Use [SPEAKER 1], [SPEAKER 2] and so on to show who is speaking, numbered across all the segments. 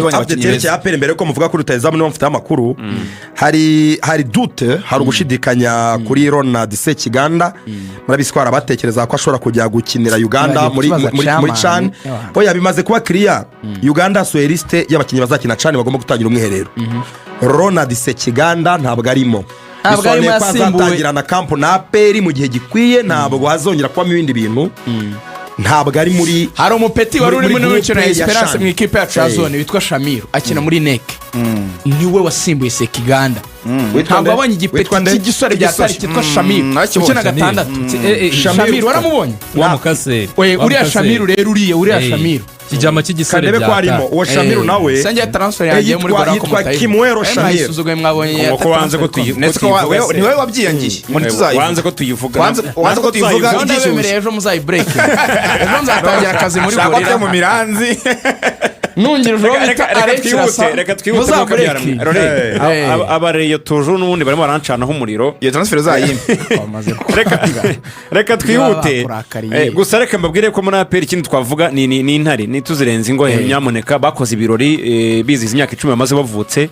[SPEAKER 1] update ya APR mbere ko muvuga kuri rutahizamu niwo mfite amakuru hari dute hari ugushidikanya kuri Ronald Sekiganda murabiswara batekereza ko ashobora kujya gukinira Uganda muri CHAN oya bimaze kuba clear Uganda so liste y'abakinnyi bazakina CHAN bagomba gutangira umwiherero Ronald Sekiganda ntabwo arimo bisobanuye ko azatangira na camp na APR mu gihe gikwiye ntabwo azongera kuba mu bindi bintu ntabwo ari muri
[SPEAKER 2] hari umupeti wari uri muri cyo na Esperance mu ikipe ya Trazone witwa Shamiru akina muri NEC niwe wasimbuye Sekiganda ntabwo abonye igipeti cy'igisore bya tari cyitwa Shamiru ukina gatandatu Shamiru waramubonye
[SPEAKER 3] wa mukase
[SPEAKER 2] uriya Shamiru rero uriya Shamiru
[SPEAKER 3] kijama cy'igisore
[SPEAKER 1] bya tari uwo Shamiru nawe
[SPEAKER 2] sanje transfer yagiye muri Bora ko mutayi
[SPEAKER 1] Kimwero Shamiru
[SPEAKER 2] suzuguye mwabonye
[SPEAKER 4] ko wanze ko tuyivuga
[SPEAKER 1] niwe wabyiyangiye
[SPEAKER 4] muri tuzayi wanze ko tuyivuga
[SPEAKER 1] wanze ko tuyivuga
[SPEAKER 2] ndabemereye ejo muzayi break ejo nzatangira akazi muri Gorira
[SPEAKER 4] mu Miranzi
[SPEAKER 2] nungire ejo
[SPEAKER 4] reka twihute abareyo tujuru nubundi barimo barancanaho umuriro
[SPEAKER 1] iyo transfer zayimwe
[SPEAKER 4] reka twihute gusa reka mbabwire ko muri APR ikindi twavuga ni intare nituzirenze ingohe nyamuneka bakoze ibirori biziza imyaka 10 bamaze bavutse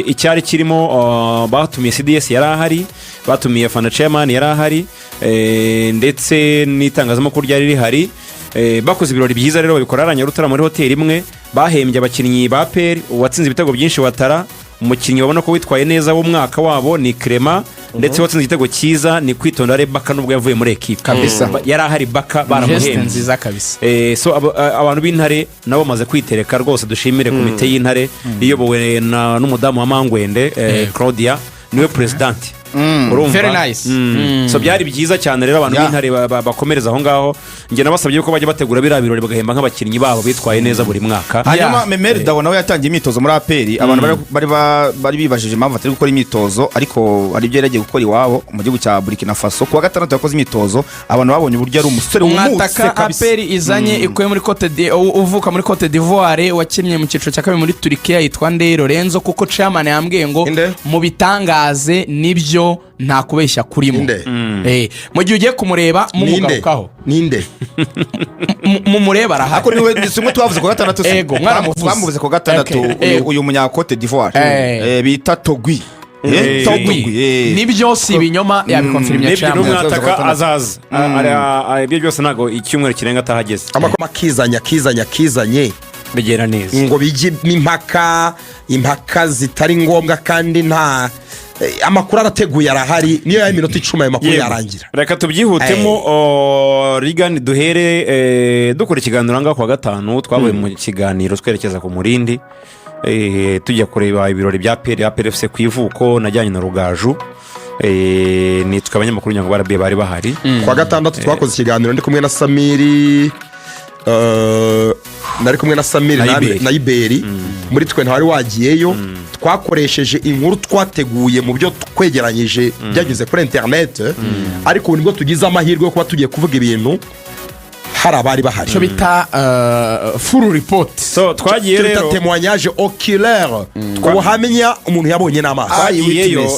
[SPEAKER 4] icyari kirimo batumiye CDS yarahari batumiye Fana Chairman yarahari ndetse n'itangazamakuru ryari rihari bakoze ibirori byiza rero babikoraranya rutara muri hotel imwe bahembye abakinnyi ba APR watsinze ibitego byinshi watara umukinnyi babona ko witwaye neza wo mwaka wabo ni Clement ndetse watsinze igitego cyiza ni kwitonda Baka nubwo yavuye muri equipe
[SPEAKER 2] kabisa
[SPEAKER 4] yarahari Baka baramuhembye
[SPEAKER 2] nziza kabisa
[SPEAKER 4] so abantu b'intare nabo maze kwitereka rwose dushimire komite y'intare iyobowe n'umudamu wa Mangwende Claudia niwe president
[SPEAKER 2] very nice
[SPEAKER 4] so byari byiza cyane rero abantu b'intare bakomereza aho ngaho nge nabasabye ko bajya bategura birabirori bagahemba nk'abakinnyi babo bitwaye neza buri mwaka
[SPEAKER 1] hanyuma Memeri Dawo nawe yatangiye imyitozo muri APR abantu bari bibajije impamvu atari gukora imyitozo ariko ari byo yaragiye gukora iwabo mu gihugu cya Burkina Faso kuwa gatandatu yakoze imyitozo abantu babonye uburyo ari umusore
[SPEAKER 2] umwataka APR izanye ikuye muri Cote uvuka muri Cote d'Ivoire wakinnye mu cyiciro cya kabiri muri Turkiya yitwa Ndeye Lorenzo kuko chairman yambwiye ngo mu bitangaze nibyo nta kubeshya kurimo mu gihe ugiye kumureba mumugarukaho
[SPEAKER 1] ninde
[SPEAKER 2] mumureba araha
[SPEAKER 1] ako niwe simwe twavuze ko gatandatu
[SPEAKER 2] ego
[SPEAKER 1] mwaramuvuze ko gatandatu uyu munya Cote d'Ivoire bita Togui
[SPEAKER 2] nibyo si ibinyoma yabikonfirmye
[SPEAKER 4] cyane umwataka azaza ibyo byose nago icyumweru kirenga atahageze
[SPEAKER 1] amakoma kizanye
[SPEAKER 4] bigera neza
[SPEAKER 1] ngo bigi impaka zitari ngombwa kandi nta amakuru arateguye arahari niyo ya minota 10 ayo makuru yarangira
[SPEAKER 4] reka tubyihutemo Reagan duhere dukora ikiganiro ngaho kwa gatanu twabaye mu kiganiro twerekeza ku Murindi tujya kureba ibirori bya APR FC kwivuko najyanye na Rugaju nitwe abanyamakuru nyango barabiye bari bahari
[SPEAKER 1] kwa gatandatu twakoze ikiganiro ndi kumwe na Samiri nari kumwe na Samiri na Iberi muri twe ntwari wagiyeyo twakoresheje inkuru twateguye mu byo twegeranyije byageze kuri internet ariko nibwo tugize amahirwe yo kuba tugiye kuvuga ibintu hari abari bahari
[SPEAKER 2] cyo bita full report
[SPEAKER 4] so twagiye rero
[SPEAKER 1] témoignage oculaire ubuhamya umuntu yabonye n'amaso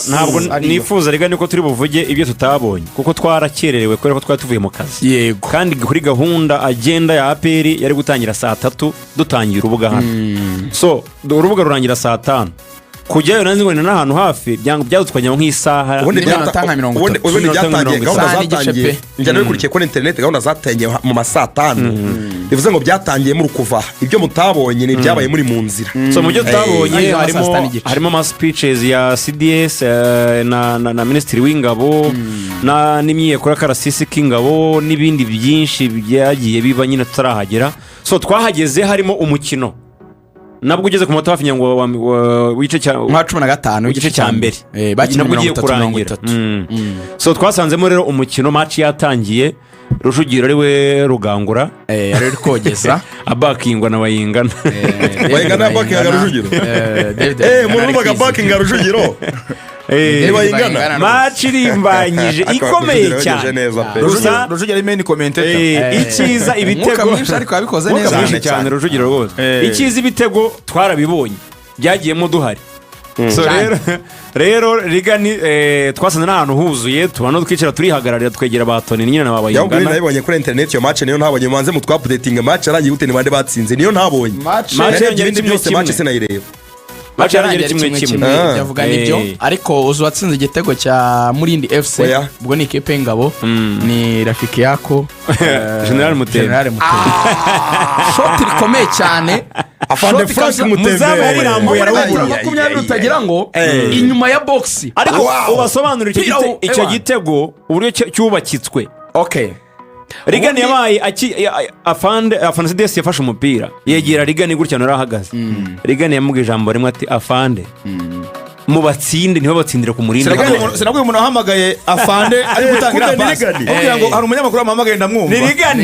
[SPEAKER 4] ntabwo nifuza Reagan ko turi buvuge ibyo tutabonye kuko twarakererewe kubera ko twari tuvuye mu kazi
[SPEAKER 2] yego
[SPEAKER 4] kandi kuri gahunda agenda ya APR yari gutangira saa 3 dutangira urubuga hano so urubuga rurangira saa 5 kujyayo nanzi ngo ni n'ahantu hafi byadutwanya nk'isaha
[SPEAKER 1] ubundi byatangiye gahunda zatangiye njyana bikurikiye kuri internet gahunda zatangiye mu masaa 5 bivuze ngo byatangiye muri kuva ibyo mutabonye ni byabaye muri mu nzira
[SPEAKER 4] so mu byo tutabonye harimo ama speeches ya CDS na Ministry w'ingabo na n'imyiyekora karasisi k'ingabo n'ibindi byinshi byagiye biba nyine tutarahagera so twahageze harimo umukino nabwo ugeze ku moto hafi nyango wice cya
[SPEAKER 2] 15
[SPEAKER 4] igice cya mbere
[SPEAKER 2] nabwo ugiye kurangira
[SPEAKER 4] so twasanzemo rero umukino match yatangiye Rujugiro ariwe Rugangura
[SPEAKER 2] ari kogeza
[SPEAKER 4] abakingwa na bayingana
[SPEAKER 1] bayingana bakinga Rujugiro murubaga bakinga Rujugiro
[SPEAKER 4] bayingana match irimbanyije ikomeye cyane
[SPEAKER 1] Rujugiro ari main commentator
[SPEAKER 4] ikiza ibitego
[SPEAKER 2] ariko yabikoze neza
[SPEAKER 4] cyane Rujugiro rwose ikiza ibitego twarabibonye byagiyemo duhari so rero Reagan twasanze n'ahantu huzuye tubona twicara turihagararira twegera Batoni nyine na
[SPEAKER 1] yabwiye
[SPEAKER 4] babayingana
[SPEAKER 1] nabibonye kuri internet yo match niyo ntabonye manze mu twapudetinga match arangiye gute ni bande batsinze niyo ntabonye
[SPEAKER 2] match
[SPEAKER 1] ibindi byose match sinayireba
[SPEAKER 4] match yarangiye kimwe
[SPEAKER 2] yavuga nibyo ariko uzu watsinze igitego cya Muri FC ubwo ni ikipe y'ingabo ni rafiki yako
[SPEAKER 4] General Mutembe
[SPEAKER 2] shot rikomeye cyane
[SPEAKER 1] afande Frank Mutembe
[SPEAKER 4] yarambuye
[SPEAKER 2] arabura 20 utagira ngo inyuma ya box
[SPEAKER 4] ariko ubasobanurira icyo gitego uburyo cyubakitswe.
[SPEAKER 2] Okay,
[SPEAKER 4] Reagan yabaye afande CDS yafashe umupira yegera Reagan gutya narahagaze. Reagan yamubwiye ijambo rimwe ati afande mu batsinde niho batsindira ku Murinda.
[SPEAKER 5] Sinabwiye umuntu ahamagaye afande ari gutangira pass kugira ngo hari umunyamakuru ahamagaye ndamwumva.
[SPEAKER 4] Ni Reagan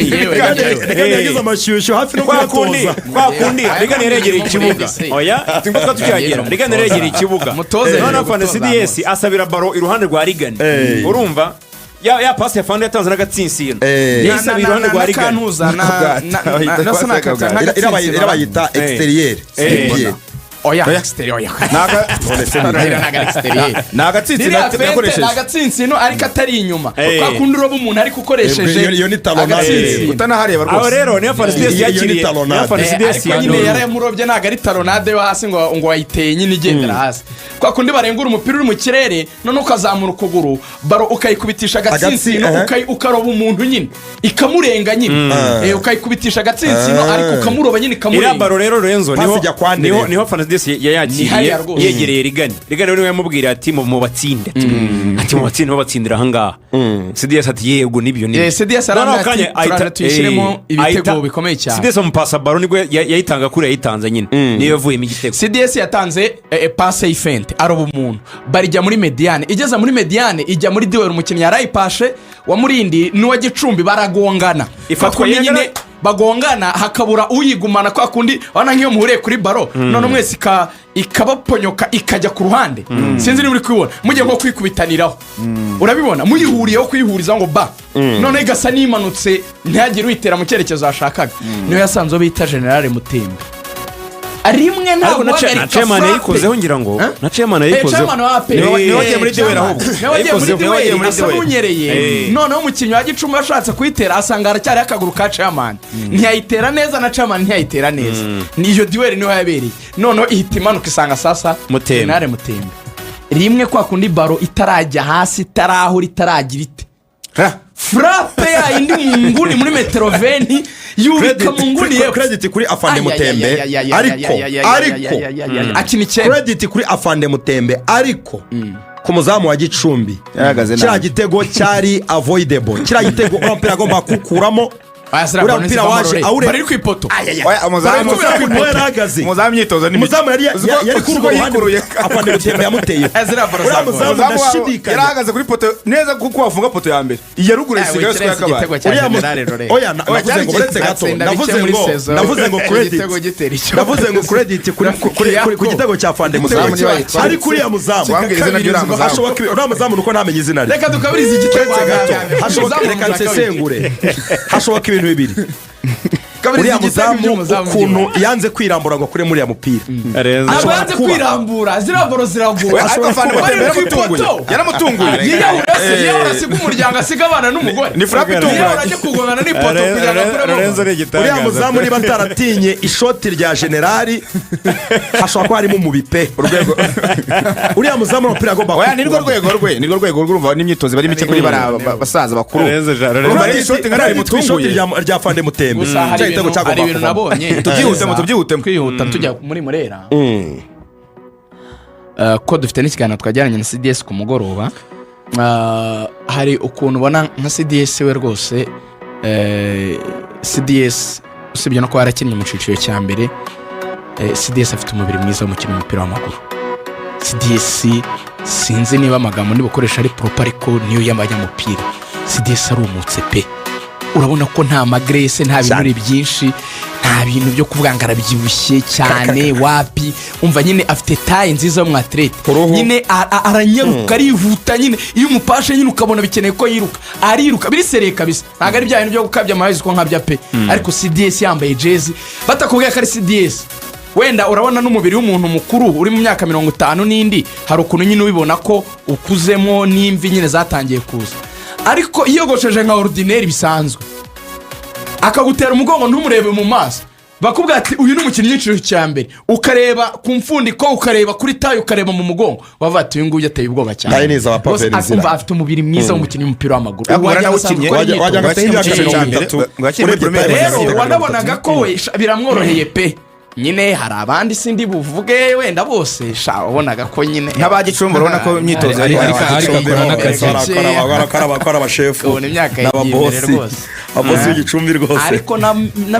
[SPEAKER 1] yagize amashyushyu hafi no kwatoza
[SPEAKER 4] kwa kundi Reagan yaregereye ikibuga. Oya tingutwa tukihagera Reagan yaregereye ikibuga. None afande CDS asabira baro iruhande rwa Reagan. Urumva ya pass ya fande yatanze n'agatsinsino yisa biruhande rwa Reagan
[SPEAKER 1] irabayita exterieur
[SPEAKER 2] oya exterior nagatsinsino ariko atari inyuma kwa kundi robo umuntu ariko ukoresheje
[SPEAKER 1] iyo ni talonade
[SPEAKER 5] utanahareba rwose.
[SPEAKER 4] Aho rero niyo FCDS yakiriye
[SPEAKER 2] nyine yarayamurobye naga ari talonade yo hasi ngo wayiteye nyine igendera hasi kwa kundi barengura umupira uri mu kirere none ukazamura ukuguru baro ukayikubitisha agatsinsino ukaroba umuntu nyine ikamurenga nyine ukayikubitisha agatsinsino ariko ukamuroba nyine ikamurenga.
[SPEAKER 4] Ira baro rero Renzo niho FCDS yayakiriye yegereye Reagan rero yamubwira ati mu batsinde ati mu batsinde ho batsindira ahangaha. CDS ati yego nibyo ni
[SPEAKER 2] CDS aranganye tuyishiremo ibitego bikomeye cyane.
[SPEAKER 4] CDS mu passa baro nibwo yayitanga kuri yayitanze nyine niyo yavuyemo igitego.
[SPEAKER 2] CDS yatanze passe y'ifente aroba umuntu barijya muri mediane igeza muri mediane ijya muri duel umukinnyi yarayipashe wa Murindi n'uwa Gicumbi baragongana ifatwa nyine bagongana hakabura uyigumana kwa kundi wana nkiyo muhure kuri baro none mwese ikabaponyoka ikajya ku ruhande sinzi ni muri kwibona mujye nko kwikubitaniraho urabibona muyihuriyeho kwihuriza ngo ba none igasa nimanutse ntihagire uyitera mu cyerekezo ashakaga niyo yasanzwe bita General Mutembe rimwe ntabwo
[SPEAKER 4] na chairman yayikozeho ngira ngo na chairman yayikozeho
[SPEAKER 5] niyo wagiye muri duel ahubwo
[SPEAKER 2] niyo muri duel unyereye noneho umukinnyi wa Gicumbi ashatse kuyitera asanga aracyari akaguru ka chairman ntiyayitera neza na chairman ntiyayitera neza niyo duel niyo yabereye noneho ihita imanuka isanga sasa General Mutembe rimwe kwa kundi baro itarajya hasi itarahura itaragira ite frappe ya indi munguni muri metero 20 yubika munguni ye
[SPEAKER 1] credit kuri afande Mutembe ariko
[SPEAKER 2] akini cyane
[SPEAKER 1] credit kuri afande Mutembe ariko ku muzamu wa Gicumbi kira gitego cyari avoidable kira gitego umupira agomba kukuramo ura mpira waje
[SPEAKER 2] bari ku ipoto
[SPEAKER 5] muzamu myitozo ni
[SPEAKER 1] muzamu yari kuruye afande Mutembe yamuteye ura muzamu ndashidika
[SPEAKER 5] yarahagaze kuri poto neza kuko wafunga poto ya mbere yarugura isigaye cyo yakabara
[SPEAKER 1] oya navuze ngo uretse gato navuze ngo credit kuri gitego cya afande Mutembe ari kuri ya muzamu ura muzamu nuko ntamenye izina
[SPEAKER 2] reka dukabiriza igitego
[SPEAKER 1] gato reka nsesengure hashoboka ibintu bibiri uriya muzamu ukuntu yanze kwirambura ngo kure muri ya mupira
[SPEAKER 2] abanze kwirambura ziraboro ziragura
[SPEAKER 5] ariko afande Mutembe yaramutunguye
[SPEAKER 2] yahorasiga umuryango asiga abana n'umugore
[SPEAKER 5] ni frappe itunguranye
[SPEAKER 2] yahorajye kugongana n'ipoto kugira ngo kuremo
[SPEAKER 1] uriya muzamu niba ataratinye ishoti rya generali hashobora kuba harimo umubipe urwego uriya muzamu umupira agomba
[SPEAKER 5] oya nirwo rwego urumva n'imyitozo bari mike kuri basaza bakuru
[SPEAKER 1] urumva ishoti ngarari mutunguye rya afande Mutembe
[SPEAKER 2] hari ibintu nabonye
[SPEAKER 5] tubyihutemo
[SPEAKER 2] kwihuta tujya muri Murera ko dufite n'ikiganiro twajyanye na CDS ku mugoroba hari ukuntu ubona nka CDS we rwose CDS usibye no kuba yarakinnye mu cyiciro cya mbere CDS afite umubiri mwiza w'umukino w'umupira w'amaguru. CDS sinzi niba amagambo nibukoresha ari proper ariko niyo y'abanyamupira. CDS arumutse pe urabona ko nta magrese nta bintu byinshi nta bintu byo kuvuga ngo arabyibushye cyane wapi umva nyine afite taye nziza yo mwatlete nyine aranyaruka arihuta nyine iyo umupashe nyine ukabona bikeneye ko yiruka ariruka biri sereye kabisa ntago ari bya bintu byo gukabya amazi ko nkabya pe ariko CDS yambaye jezi batakubwiye ko ari CDS wenda urabona n'umubiri w'umuntu mukuru uri mu myaka 50 n'indi hari ukuntu nyine ubibona ko ukuzemo n'imvi nyine zatangiye kuza, ariko yogosheje nka ordinaire bisanzwe akagutera umugongo ntumurebe mu maso bakubwira ati uyu ni umukinnyi w'igiciro cya mbere, ukareba ku mfundiko ukareba kuri tayo ukareba mu mugongo wavuga ati uyu nguyu yateye ubwoba cyane bose akumva afite umubiri mwiza w'umukinnyi w'umupira w'amaguru rero wanabonaga ko we biramworoheye pe. Nyine hari abandi sindi buvuge wenda bose wabonaga ko nyine
[SPEAKER 5] nk'abagicumbi urabona ko imyitozo ari
[SPEAKER 1] bakora abashefu n'ababosi ababosi b'igicumbi rwose,
[SPEAKER 2] ariko na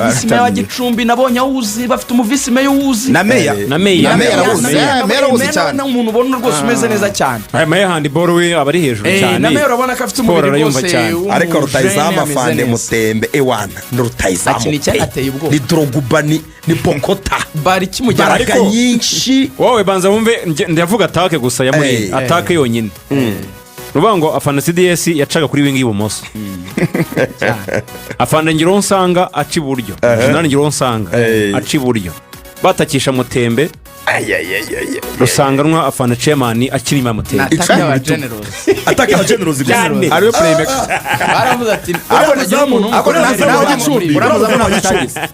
[SPEAKER 2] visime y'abagicumbi nabonye awuzi bafite umuvisime y'uwuzi
[SPEAKER 5] na meya arawuzi cyane
[SPEAKER 2] umuntu ubona rwose umeze neza cyane.
[SPEAKER 4] aya meya handball we aba ari hejuru cyane
[SPEAKER 2] na meya urabona ko afite umubiri rwose,
[SPEAKER 1] ariko rutayizamu afande mutembe ewana ni rutayizamu ni Drogba ni Pokota
[SPEAKER 2] bari kimujyana
[SPEAKER 1] ariko nyinshi.
[SPEAKER 4] wowe banza wumve ndavuga atake gusa ya Muri atake yonyine ruvuga ngo afana CDS yacaga kuri wingi ibumoso afana ngiro nsanga aci buryo nani ngiro nsanga aci buryo batakisha mutembe rusanganwa afana chairman akiri ma mutembe
[SPEAKER 1] atake aba generous
[SPEAKER 4] cyane
[SPEAKER 5] ariyo playmaker
[SPEAKER 2] baravuze ati abona umuntu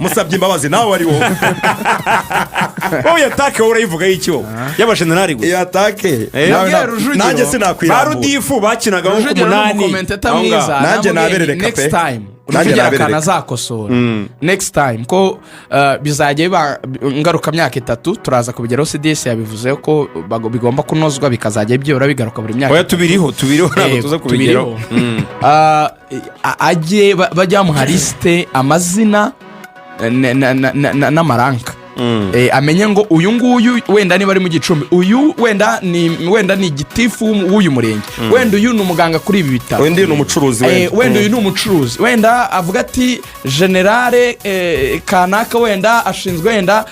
[SPEAKER 1] musabye imbabazi nawe ari wowe
[SPEAKER 4] wowe atake urayivuga y'icyo y'abashenerari gusa
[SPEAKER 1] iyo atake
[SPEAKER 2] nanjye
[SPEAKER 1] sinakwirambura
[SPEAKER 4] barudifu bakinaga mu 8
[SPEAKER 1] nanjye naberereka
[SPEAKER 2] next time uvugira kana azakosora next time ko bizajya biba ngaruka myaka 3 turaza kubigeraho. CDS yabivuze ko bigomba kunozwa bikazajya byora bigaruka buri myaka.
[SPEAKER 4] oya tubiriho ntabwo tuza kubigeraho
[SPEAKER 2] ajye bajya mu liste amazina n'amaranka amenye ngo uyu nguyu wenda niba ari mu gicumbi uyu wenda ni igitifu w'uyu murenge wenda uyu ni umuganga kuri ibi bitaro
[SPEAKER 1] wenda ni umucuruzi
[SPEAKER 2] wenda uyu ni umucuruzi wenda avuga ati generale kanaka wenda ashinzwe wenda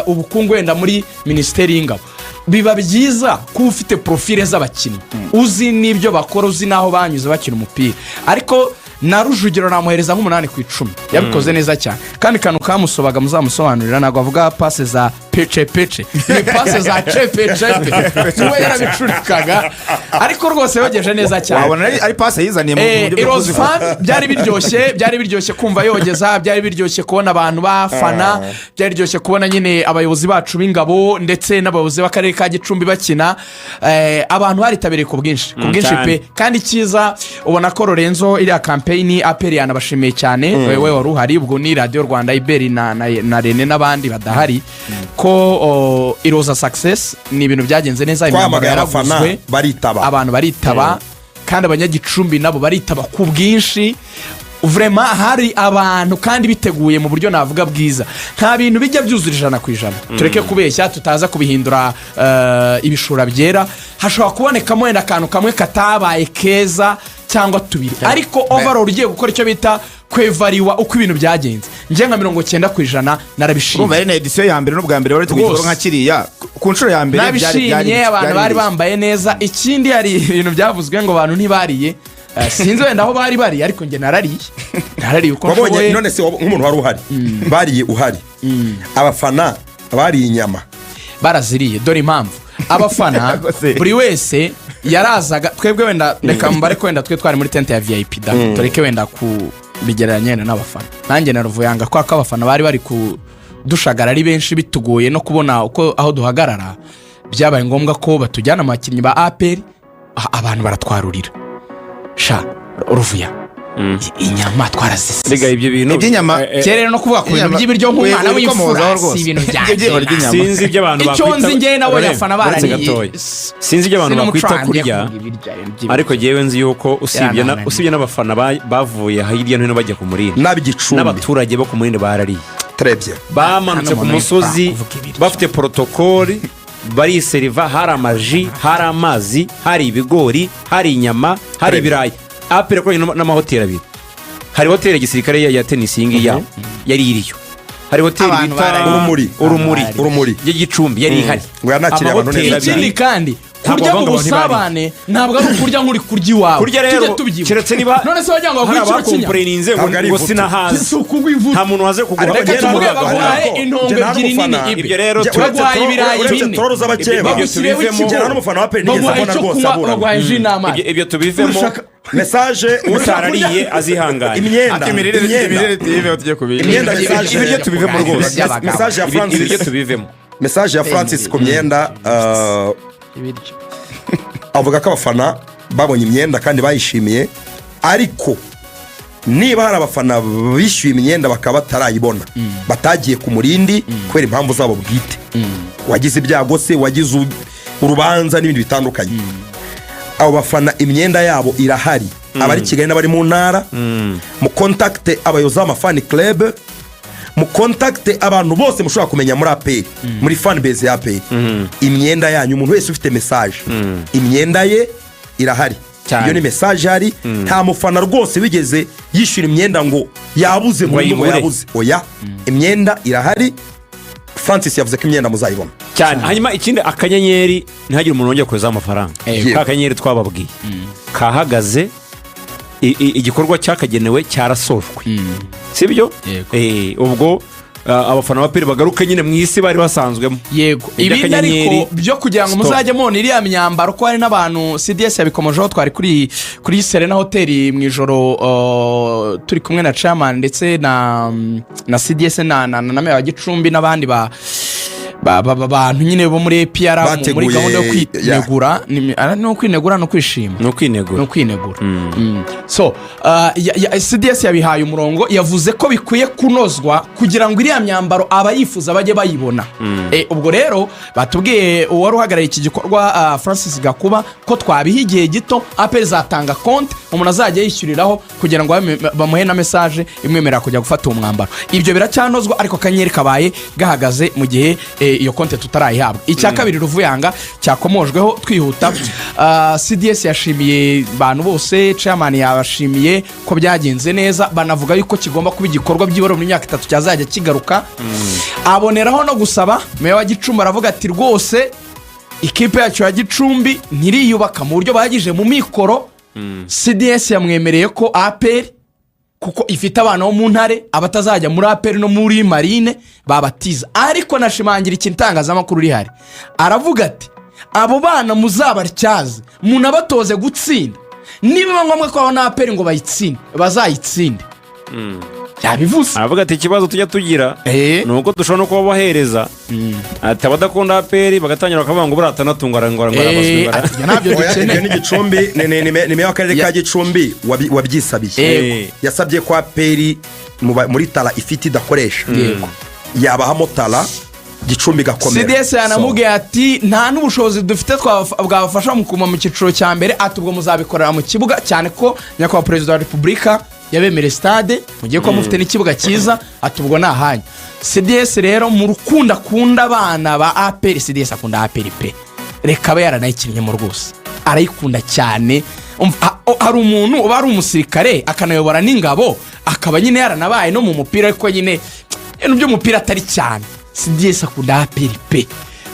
[SPEAKER 2] ubukungu wenda muri minisiteri y'ingabo. biba byiza ko ufite profile z'abakinnyi uzi n'ibyo bakora uzi n'aho banyuze bakina umupira, ariko na Rujugiro namuhereza nk'8 ku 10 yabikoze neza cyane. kandi kanu kamusobaga muzamusobanurira nago avuga passe za pece ni passe za chepe we yarabicurikaga ariko rwose yogeje neza cyane.
[SPEAKER 5] wabona ari passe yizaniye mu buryo
[SPEAKER 2] bwo kuzifana. byari biryoshye kumva yogeza, byari biryoshye kubona abantu bafana, byari biryoshye kubona nyine abayobozi bacu b'ingabo ndetse n'abayobozi b'akarere ka Gicumbi bakina. abantu baritabiriye ku bwinshi pe. kandi cyiza ubona ko Lorenzo iri campaign aperi yanabashimiye cyane wewe wari uhari ubwo ni Radio Rwanda Iberi na Rene n'abandi badahari ko iroza success ni ibintu byagenze neza.
[SPEAKER 1] imyambaro yaraguzwe
[SPEAKER 2] abantu baritaba kandi abanyagicumbi nabo baritaba ku bwinshi. Vraiment hari abantu kandi biteguye mu buryo navuga bwiza, nta bintu bijya byuzura 100%. tureke kubeshya tutaza kubihindura ibishura byera. hashobora kubonekamo wenda akantu kamwe katabaye keza cyangwa tubiri, ariko overall ugiye gukora icyo bita kwevariwa uko ibintu byagenze nje nka 90% narabishimye.
[SPEAKER 5] urumva ari edition ya mbere n'ubwa mbere wari tugikora nka kiriya ku nshuro ya mbere
[SPEAKER 2] byari abantu bari bambaye neza. ikindi hari ibintu byavuzwe ngo abantu ntibariye sinzi wenda aho bari ariko nge narariye uko
[SPEAKER 1] nshoboye. none se nk'umuntu wari uhari bariye uhari abafana bariye inyama
[SPEAKER 2] baraziriye. dore impamvu abafana buri wese yarazaga twebwe wenda reka mbare ko wenda twe twari muri tente ya VIP da tureke wenda kubigereranya n'abafana. nanjye na Ruvuyanga kwa ko abafana bari ku dushagara ari benshi bitugoye no kubona uko aho duhagarara, byabaye ngombwa ko batujyana mu bakinnyi ba APR. abantu baratwarurira Ruvuya inyama twarazise
[SPEAKER 4] biga ibyo bintu
[SPEAKER 5] iby'inyama
[SPEAKER 2] cyerere no kuvuga ku bintu by'ibiryo nk'umwana w'imfura si ibintu byanjye.
[SPEAKER 4] sinzi ibyo abantu bakwita
[SPEAKER 2] icyo nzi nge nabo yafana barariye.
[SPEAKER 4] sinzi ibyo abantu bakwita kurya, ariko jewe nzi yuko usibye n'abafana bavuye hirya no hino bajya ku Muri n'abaturage bo ku Muri barariye
[SPEAKER 1] trebye
[SPEAKER 4] bamanutse ku musozi bafite protocole bariseriva. hari amaji, hari amazi, hari ibigori, hari inyama, hari ibirayi. apere ko n'amahoteli abiri. hari hoteli ya gisirikare ya tennis yingiya yari iriyo, hari hoteli bita
[SPEAKER 1] urumuri
[SPEAKER 4] y'Igicumbi yari ihari.
[SPEAKER 2] Ikindi kandi kurya mu busabane ntabwo ari ukurya nk'uri kurya iwawe
[SPEAKER 4] kurya rero keretse niba
[SPEAKER 2] none se wagira ngo
[SPEAKER 4] hari
[SPEAKER 2] bagure ikiro
[SPEAKER 4] abakomporeninze ngo sinahazi
[SPEAKER 2] si ukugwivuta
[SPEAKER 4] nta muntu waze kugura
[SPEAKER 2] reka tuvuge baguhaye intongo ebyiri nini
[SPEAKER 4] ibyo rero
[SPEAKER 2] baguhaye ibirayi bine
[SPEAKER 1] toro z'abakeba
[SPEAKER 2] bagushyireho
[SPEAKER 1] njyana n'umufana wa peri nigeze mbona rwose abura
[SPEAKER 2] baguhaye ji n'amazi
[SPEAKER 4] ibyo tubivemo
[SPEAKER 1] mesaje
[SPEAKER 4] utarariye azihanganye
[SPEAKER 1] imyenda
[SPEAKER 4] ibiryo tubivemo rwose
[SPEAKER 1] mesaje ya Francis
[SPEAKER 4] ibiryo tubivemo
[SPEAKER 1] mesaje ya Francis ku myenda avuga ko abafana babonye imyenda kandi bayishimiye ariko niba hari abafana bishyuye imyenda bakaba batarayibona batagiye ku murindi kubera impamvu zabo bwite wagize ibyago se wagize urubanza n'ibindi bitandukanye abo bafana imyenda yabo irahari abari Kigali n'abari mu ntara mu kontakite abayobozi b'amafani club mu kontakite abantu bose mushobora kumenya muri APR muri fan base ya APR imyenda yanyu umuntu wese ufite message imyenda ye irahari iyo ni message hari nta mufana rwose wigeze yishyura imyenda ngo yabuze ngo yabuze oya imyenda irahari Francis yavuze ko imyenda muzayibona
[SPEAKER 4] cyane hanyuma ikindi akanyenyeri ntihagire umuntu wongera kuzaho amafaranga ka kanyenyeri twababwiye kahagaze igikorwa cyakagenewe cyarasojwe sibyo ubwo abafana ba peri bagaruka nyine mu isi bari basanzwemo
[SPEAKER 2] yego ibindi ariko byo kugira ngo muzajye mubona iriya myambaro ko hari n'abantu CDS yabikomojeho twari kuri Serena Hotel mu ijoro turi kumwe na chairman ndetse na CDS na meya wa Gicumbi n'abandi bantu nyine bo muri APR muri gahunda yo kwinegura no kwinegura no kwishima
[SPEAKER 4] no kwinegura
[SPEAKER 2] so CDS yabihaye umurongo yavuze ko bikwiye kunozwa kugira ngo iriya myambaro abayifuza bajye bayibona ubwo rero batubwiye uwari uhagarariye iki gikorwa Francis Gakuba ko twabihigiye gito APR zatanga konti umuntu azajya yishyuriraho kugira ngo bamuhe na message imwemerera kujya gufata uwo mwambaro ibyo biracyanozwa ariko kanyeri kabaye gahagaze mu gihe iyo konti tutarayihabwa icya kabiri Ruvuyanga cyakomojweho twihuta CDS yashimiye abantu bose chairman yabashimiye ko byagenze neza banavuga yuko kigomba kuba igikorwa by'iboro mu myaka 3 cyazajya kigaruka aboneraho no gusaba meya wa Gicumbi aravuga ati rwose ikipe yacu ya Gicumbi ntiriyubaka mu buryo bahagije mu mikoro CDS yamwemereye ko APR kuko ifite abantu bo mu ntare abatazajya muri APR no muri marine babatiza ariko nashimangira ikintangazamakuru rihari aravuga ati abo bana muzabaryaze munabatoze gutsinda niba ngombwa ko abana APR ngo bayitsinde bazayitsinde yabivuze
[SPEAKER 4] aravuga ati ikibazo tujya tugira nuko dushobora no kuba bahereza ati abadakunda APR bagatangira bakavuga ngo buratanatungara ngo
[SPEAKER 2] nabyo dukeneye
[SPEAKER 1] ni Gicumbi ni meya w'akarere ka Gicumbi wabyisabiye yasabye ko APR muri tala ifite idakoresha yabahamo tala Gicumbi gakomera
[SPEAKER 2] CDS yanamubwiye ati nta n'ubushobozi dufite bwabafasha mu kuma mu cyiciro cya mbere atubwo muzabikorera mu kibuga cyane ko nyakubahwa perezida wa repubulika yabemere stade mugiye ko mufite n'ikibuga cyiza atubwo nahanye CDS rero mu rukunda kunda abana ba APR CDS akunda APR pe reka ba yaranayikinnye mu rwose arayikunda cyane hari umuntu uba ari umusirikare akanayobora n'ingabo akaba nyine yaranabaye no mu mupira ariko nyine ibyo mupira atari cyane CDS akunda APR pe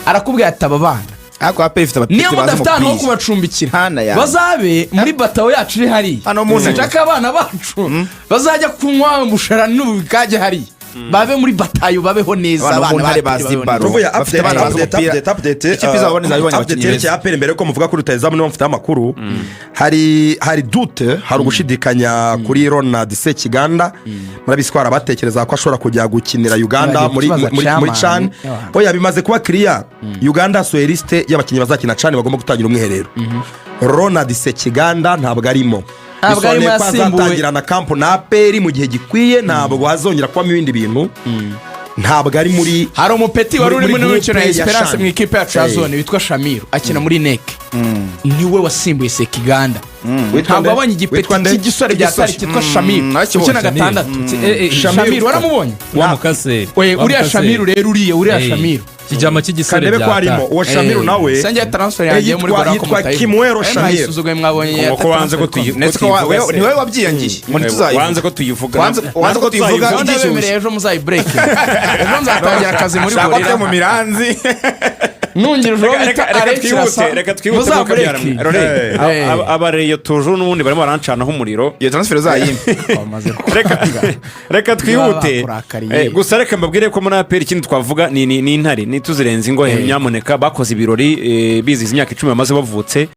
[SPEAKER 2] arakubwira ati aba bana
[SPEAKER 5] ako APR ifite abatete
[SPEAKER 2] niyo mudafite no kubacumbikira bazabe muri batawo yacu iri hari sinshaka abana bacu bazajya kunywa mushara n'ubikaje hari babe muri batayo babeho neza
[SPEAKER 5] abana bari bazibaro
[SPEAKER 1] Ruvuye update update APR mbere ko muvuga kuri rutayizamu niwo mfite amakuru hari dute hari ugushidikanya kuri Ronald Sekiganda murabiswara batekereza ko ashobora kujya gukinira Uganda muri CHAN oya bimaze kuba clear Uganda so liste y'abakinnyi bazakina CHAN bagomba gutangira umwiherero Ronald Sekiganda ntabwo arimo
[SPEAKER 2] bisobanuye ko
[SPEAKER 1] azatangira na kampo na APR mu gihe gikwiye ntabwo hazongera kubamo ibindi bintu ntabwo ari muri
[SPEAKER 2] hari umupeti wari uri muri n'umukino ya Esperance mu ikipe yacu ya zone witwa Shamiru akina muri NEC niwe wasimbuye Sekiganda ntabwo abonye igipeti cy'igisore bya tari cyitwa Shamiru ukina gatandatu Shamiru waramubonye
[SPEAKER 3] wa mukase
[SPEAKER 2] uriya Shamiru rero uriya Shamiru
[SPEAKER 3] kijama cy'igisore
[SPEAKER 1] bya tari uwo Shamiru nawe
[SPEAKER 2] sanje transfer yagiye muri Gora ko mutayi
[SPEAKER 1] Kimwero Shamiru
[SPEAKER 2] isuzuguye mwabonye
[SPEAKER 4] ko wanze ko
[SPEAKER 5] ni wowe wabyiyangiye
[SPEAKER 4] wanze ko tuyivuga
[SPEAKER 5] wanze ko tuyivuga
[SPEAKER 2] igishyushye ejo muzayi break ejo nzatangira akazi muri Gorira
[SPEAKER 5] mu miranzi
[SPEAKER 2] nungirije uwo bita Alex Rasa
[SPEAKER 4] reka twihute kuko byaramwe abareyo tujuru n'ubundi barimo barancanaho umuriro
[SPEAKER 5] iyo transfer uzayimpe
[SPEAKER 4] reka twihute gusa reka mbabwire ko muri APR ikindi twavuga ni intare ntituzirenze ingohe nyamuneka bakoze ibirori bizihiza imyaka 10 bamaze bavutse